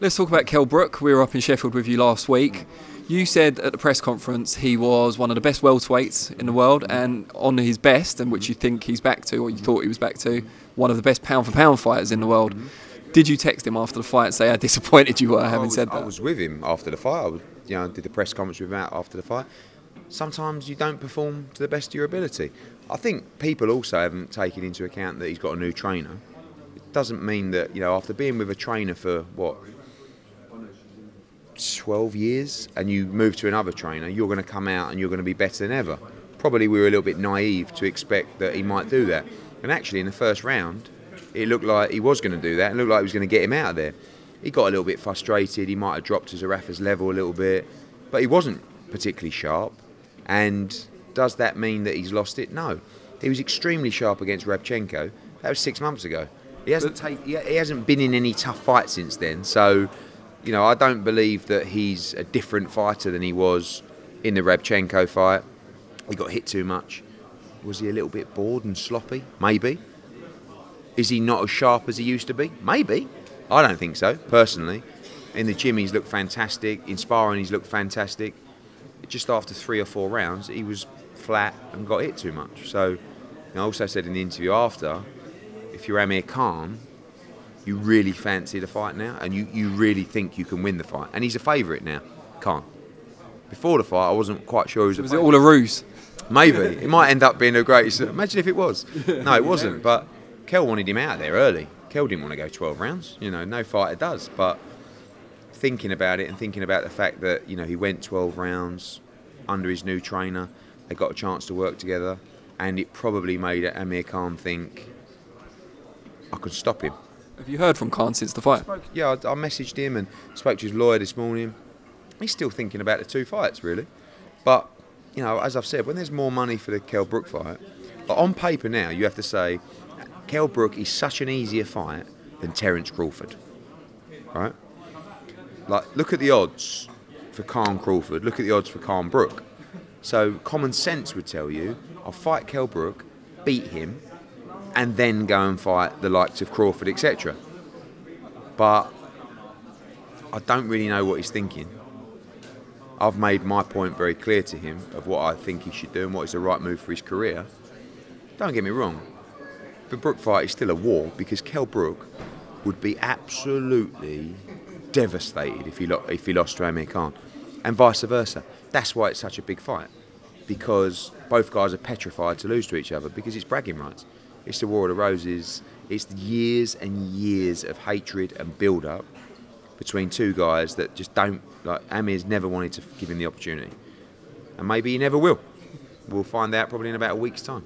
Let's talk about Kell Brook. We were up in Sheffield with you last week. You said at the press conference he was one of the best welterweights in the world, and on his best, and which you think he's back to, or you thought he was back to, one of the best pound-for-pound fighters in the world. Did you text him after the fight and say how disappointed you were having said that? I was with him after the fight. I did the press conference with him after the fight. Sometimes you don't perform to the best of your ability. I think people also haven't taken into account that he's got a new trainer. It doesn't mean that, after being with a trainer for, 12 years, and you move to another trainer, you're going to come out and you're going to be better than ever. Probably we were a little bit naive to expect that he might do that. And actually in the first round, it looked like he was going to do that, and looked like he was going to get him out of there. He got a little bit frustrated, he might have dropped to Zerafa's level a little bit, but he wasn't particularly sharp. And does that mean that he's lost it? No. He was extremely sharp against Rabchenko. That was 6 months ago. He hasn't been in any tough fights since then, so I don't believe that he's a different fighter than he was in the Rabchenko fight. He got hit too much. Was he a little bit bored and sloppy? Maybe. Is he not as sharp as he used to be? Maybe. I don't think so, personally. In the gym, he's looked fantastic. In sparring, he's looked fantastic. Just after 3 or 4 rounds, he was flat and got hit too much. So, I also said in the interview after, if you're Amir Khan, you really fancy the fight now, and you really think you can win the fight. And he's a favourite now, Khan. Before the fight, I wasn't quite sure he was a favourite. Was it all a ruse? Maybe. It might end up being a great... Imagine if it was. No, it wasn't. But Kell wanted him out of there early. Kell didn't want to go 12 rounds. No fighter does. But thinking about it and thinking about the fact that, he went 12 rounds under his new trainer, they got a chance to work together, and it probably made Amir Khan think, I could stop him. Have you heard from Khan since the fight? I messaged him and spoke to his lawyer this morning. He's still thinking about the 2 fights, really. But, as I've said, when there's more money for the Kell Brook fight, on paper now, you have to say, Kell Brook is such an easier fight than Terence Crawford. Right? Look at the odds for Khan Crawford, look at the odds for Khan Brook. So common sense would tell you, I'll fight Kell Brook, beat him, and then go and fight the likes of Crawford, etc. But I don't really know what he's thinking. I've made my point very clear to him of what I think he should do and what is the right move for his career. Don't get me wrong, the Brook fight is still a war, because Kell Brook would be absolutely devastated if he lost to Amir Khan, and vice versa. That's why it's such a big fight, because both guys are petrified to lose to each other, because it's bragging rights. It's the War of the Roses. It's the years and years of hatred and build-up between 2 guys that just don't... Amir's never wanted to give him the opportunity. And maybe he never will. We'll find out probably in about a week's time.